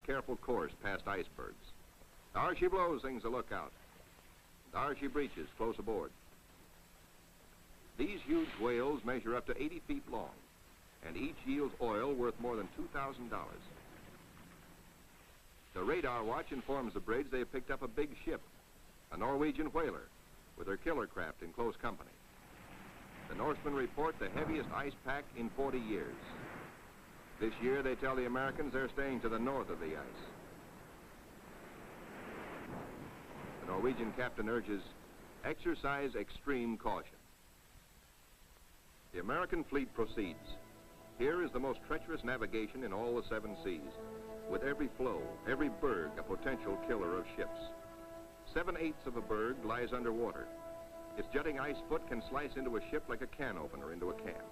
careful course past icebergs. There she blows, sings the lookout. There she breaches, close aboard. These huge whales measure up to 80 feet long, and each yields oil worth more than $2,000. The radar watch informs the bridge they have picked up a big ship, a Norwegian whaler, with her killer craft in close company. The Norsemen report the heaviest ice pack in 40 years. This year, they tell the Americans they're staying to the north of the ice. The Norwegian captain urges, exercise extreme caution. The American fleet proceeds. Here is the most treacherous navigation in all the 7 seas, with every floe, every berg a potential killer of ships. 7/8 of a berg lies underwater. Its jutting ice foot can slice into a ship like a can opener into a can.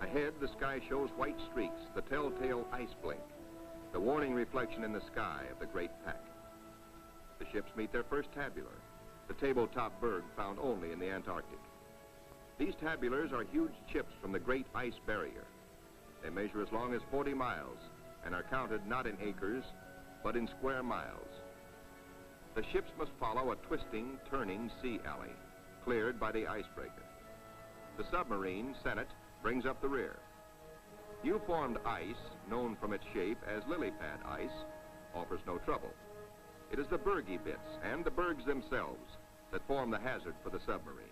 Ahead, the sky shows white streaks, the telltale ice blink, the warning reflection in the sky of the great pack. The ships meet their first tabular, the tabletop berg found only in the Antarctic. These tabulars are huge chips from the great ice barrier. They measure as long as 40 miles and are counted not in acres, but in square miles. The ships must follow a twisting, turning sea alley, cleared by the icebreaker. The submarine, Senate, brings up the rear. New formed ice, known from its shape as lily pad ice, offers no trouble. It is the bergy bits and the bergs themselves that form the hazard for the submarine.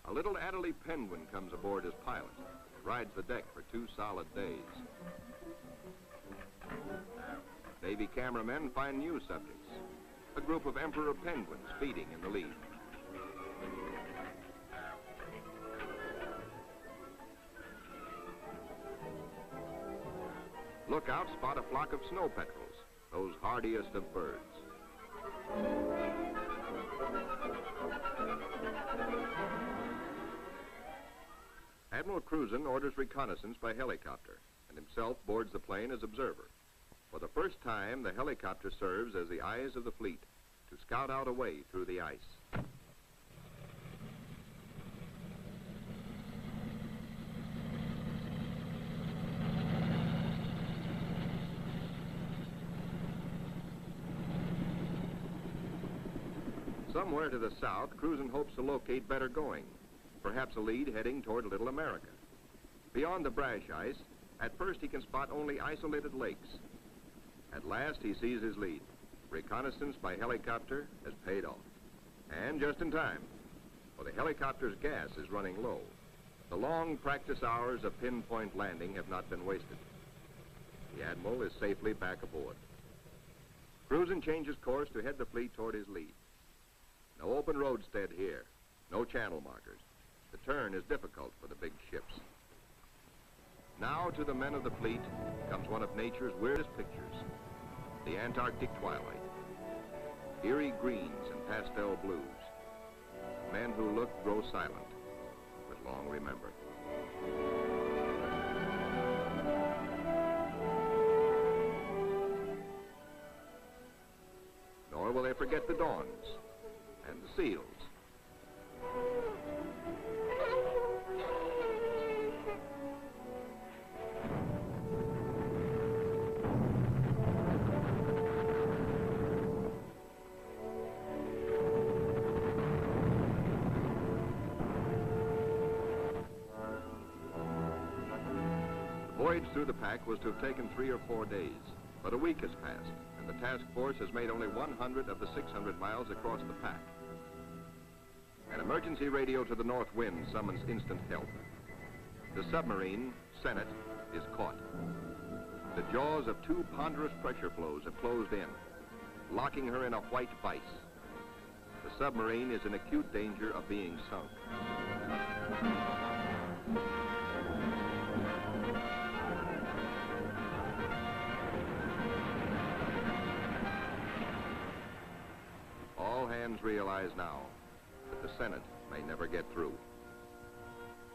A little Adderley penguin comes aboard as pilot, rides the deck for 2 solid days. Navy cameramen find new subjects, a group of emperor penguins feeding in the lead. Lookouts spot a flock of snow petrels, those hardiest of birds. Admiral Cruzen orders reconnaissance by helicopter and himself boards the plane as observer. For the first time, the helicopter serves as the eyes of the fleet to scout out a way through the ice. Somewhere to the south, Cruzen hopes to locate better going, perhaps a lead heading toward Little America. Beyond the brash ice, at first he can spot only isolated lakes. At last he sees his lead. Reconnaissance by helicopter has paid off. And just in time, for the helicopter's gas is running low. The long practice hours of pinpoint landing have not been wasted. The Admiral is safely back aboard. Cruzen changes course to head the fleet toward his lead. No open roadstead here, no channel markers. The turn is difficult for the big ships. Now to the men of the fleet comes one of nature's weirdest pictures, the Antarctic twilight. Eerie greens and pastel blues. Men who look grow silent, but long remember. Nor will they forget the dawns and the seals. The voyage through the pack was to have taken 3 or 4 days, but a week has passed, and the task force has made only 100 of the 600 miles across the pack. An emergency radio to the north wind summons instant help. The submarine, Senate, is caught. The jaws of 2 ponderous pressure flows have closed in, locking her in a white vice. The submarine is in acute danger of being sunk. All hands realize now that the Senate may never get through.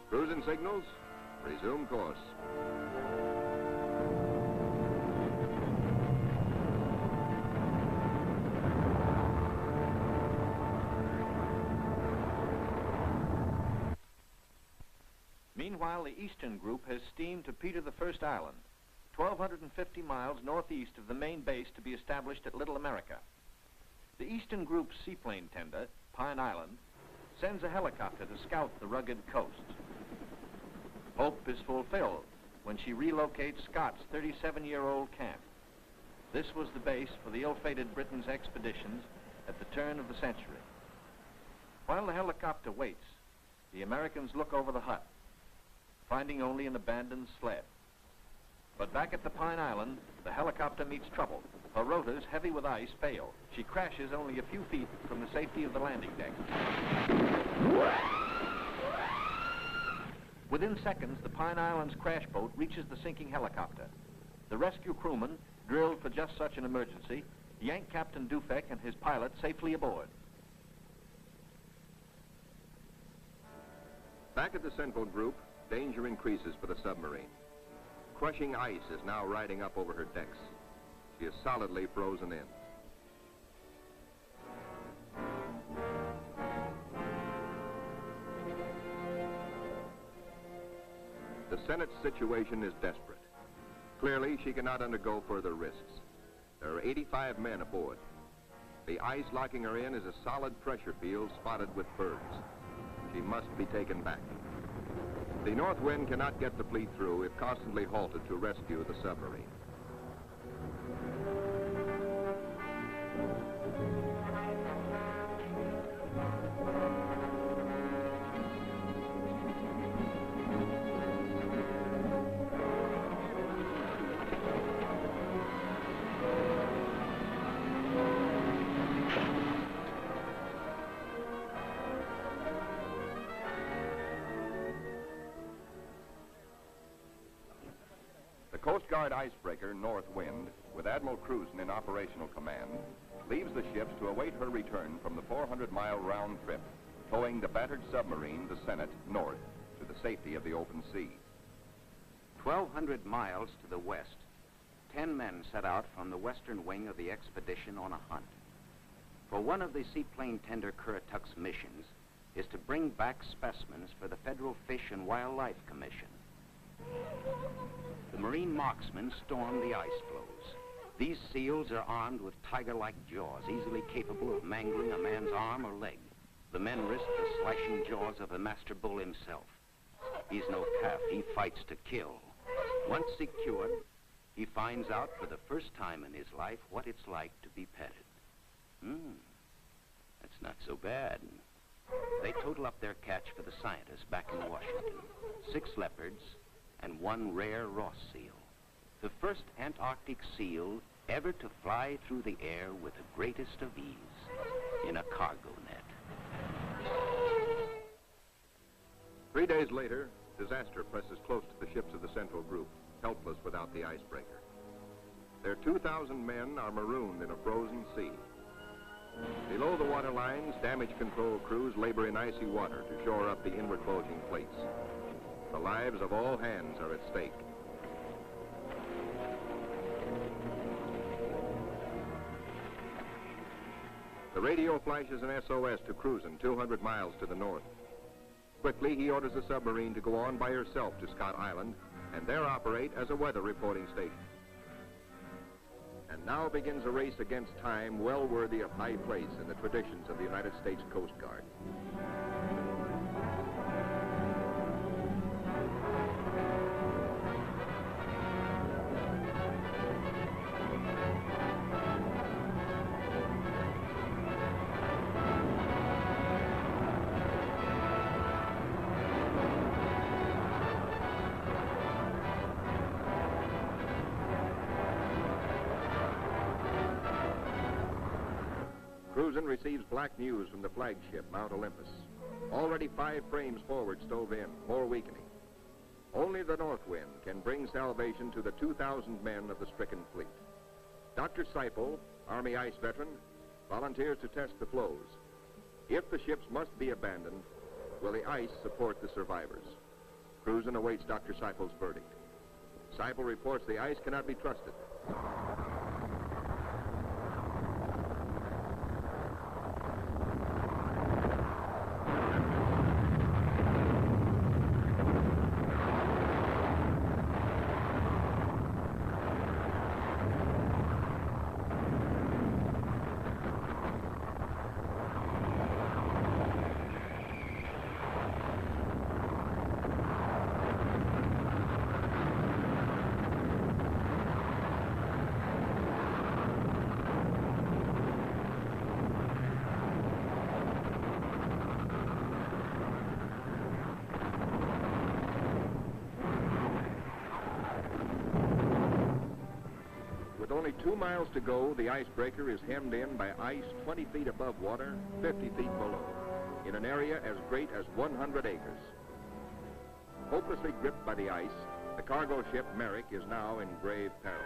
Cruzen signals, resume course. Meanwhile, the Eastern Group has steamed to Peter I Island, 1,250 miles northeast of the main base to be established at Little America. The Eastern Group's seaplane tender, Pine Island, sends a helicopter to scout the rugged coast. Hope is fulfilled when she relocates Scott's 37-year-old camp. This was the base for the ill-fated Britain's expeditions at the turn of the century. While the helicopter waits, the Americans look over the hut, finding only an abandoned sled. But back at the Pine Island, the helicopter meets trouble. Her rotors, heavy with ice, fail. She crashes only a few feet from the safety of the landing deck. Within seconds, the Pine Island's crash boat reaches the sinking helicopter. The rescue crewmen, drilled for just such an emergency, yank Captain Dufek and his pilot safely aboard. Back at the Central Group, danger increases for the submarine. Crushing ice is now riding up over her decks. She is solidly frozen in. The Senate's situation is desperate. Clearly, she cannot undergo further risks. There are 85 men aboard. The ice locking her in is a solid pressure field spotted with bergs. She must be taken back. The North Wind cannot get the fleet through if constantly halted to rescue the submarine. The Coast Guard icebreaker, North Wind, with Admiral Cruzen in operational command, leaves the ships to await her return from the 400-mile round trip, towing the battered submarine, the Senate, north to the safety of the open sea. 1,200 miles to the west, 10 men set out from the western wing of the expedition on a hunt. For one of the seaplane tender Currituck's missions is to bring back specimens for the Federal Fish and Wildlife Commission. The marine marksmen storm the ice floes. These seals are armed with tiger-like jaws, easily capable of mangling a man's arm or leg. The men risk the slashing jaws of the master bull himself. He's no calf, he fights to kill. Once secured, he finds out for the first time in his life what it's like to be petted. That's not so bad. They total up their catch for the scientists back in Washington. 6 leopards and 1 rare Ross seal. The first Antarctic seal ever to fly through the air with the greatest of ease in a cargo net. 3 days later, disaster presses close to the ships of the Central Group, helpless without the icebreaker. Their 2,000 men are marooned in a frozen sea. Below the water lines, damage control crews labor in icy water to shore up the inward bulging plates. The lives of all hands are at stake. The radio flashes an SOS to Cruzen 200 miles to the north. Quickly, he orders the submarine to go on by herself to Scott Island and there operate as a weather reporting station. And now begins a race against time well worthy of high place in the traditions of the United States Coast Guard. Cruzen receives black news from the flagship, Mount Olympus. Already 5 frames forward stove in, more weakening. Only the North Wind can bring salvation to the 2,000 men of the stricken fleet. Dr. Seipel, Army ice veteran, volunteers to test the floes. If the ships must be abandoned, will the ice support the survivors? Cruzen awaits Dr. Seipel's verdict. Seipel reports the ice cannot be trusted. only 2 miles to go, the icebreaker is hemmed in by ice 20 feet above water, 50 feet below, in an area as great as 100 acres. Hopelessly gripped by the ice, the cargo ship Merrick is now in grave peril.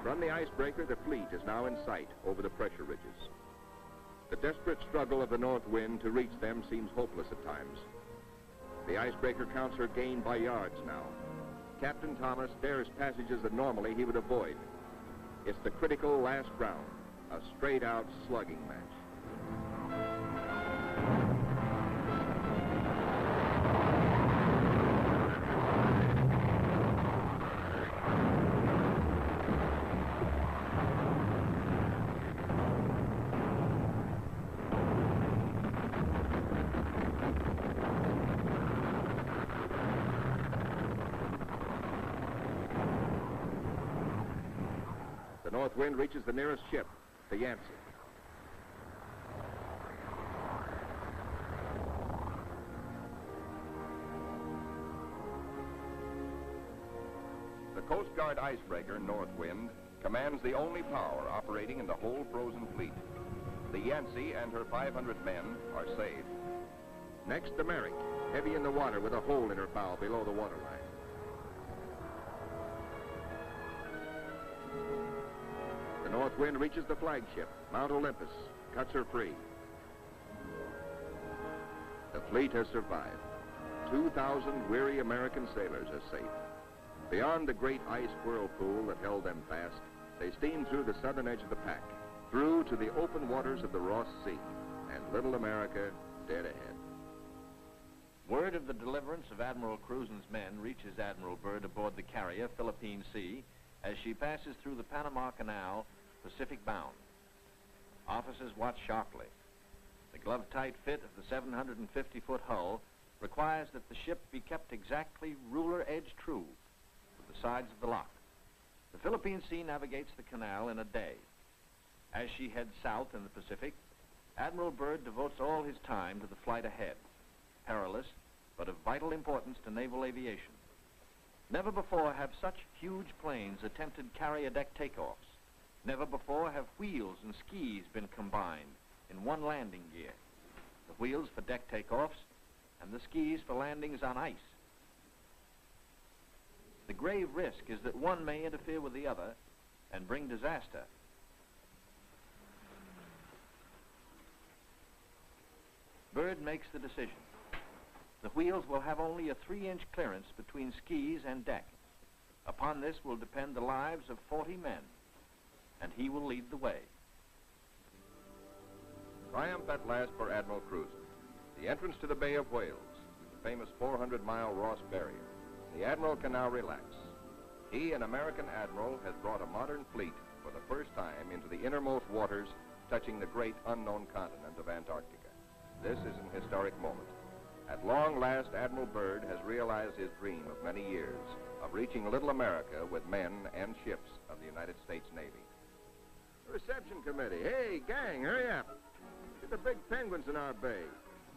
From the icebreaker, the fleet is now in sight over the pressure ridges. The desperate struggle of the north wind to reach them seems hopeless at times. The icebreaker counts her gain by yards now. Captain Thomas dares passages that normally he would avoid. It's the critical last round, a straight-out slugging match. The north wind reaches the nearest ship, the Yancey. The Coast Guard icebreaker, North Wind, commands the only power operating in the whole frozen fleet. The Yancey and her 500 men are saved. Next, the Merrick, heavy in the water with a hole in her bow below the waterline. The north wind reaches the flagship, Mount Olympus, cuts her free. The fleet has survived. 2,000 weary American sailors are safe. Beyond the great ice whirlpool that held them fast, they steamed through the southern edge of the pack, through to the open waters of the Ross Sea, and little America dead ahead. Word of the deliverance of Admiral Cruzen's men reaches Admiral Byrd aboard the carrier Philippine Sea as she passes through the Panama Canal, Pacific bound. Officers watch sharply. The glove-tight fit of the 750-foot hull requires that the ship be kept exactly ruler-edge true with the sides of the lock. The Philippine Sea navigates the canal in a day. As she heads south in the Pacific, Admiral Byrd devotes all his time to the flight ahead, perilous but of vital importance to naval aviation. Never before have such huge planes attempted carrier-deck takeoffs. Never before have wheels and skis been combined in one landing gear. The wheels for deck takeoffs and the skis for landings on ice. The grave risk is that one may interfere with the other and bring disaster. Byrd makes the decision. The wheels will have only a 3-inch clearance between skis and deck. Upon this will depend the lives of 40 men, and he will lead the way. Triumph at last for Admiral Cruzen. The entrance to the Bay of Whales, the famous 400-mile Ross Barrier. The Admiral can now relax. He, an American admiral, has brought a modern fleet for the first time into the innermost waters touching the great unknown continent of Antarctica. This is an historic moment. At long last, Admiral Byrd has realized his dream of many years of reaching little America with men and ships of the United States Navy. Reception committee. Hey, gang, hurry up. Get the big penguins in our bay.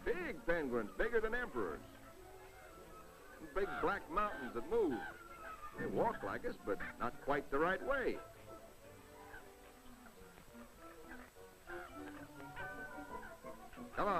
Big penguins, bigger than emperors. And big black mountains that move. They walk like us, but not quite the right way. Come on.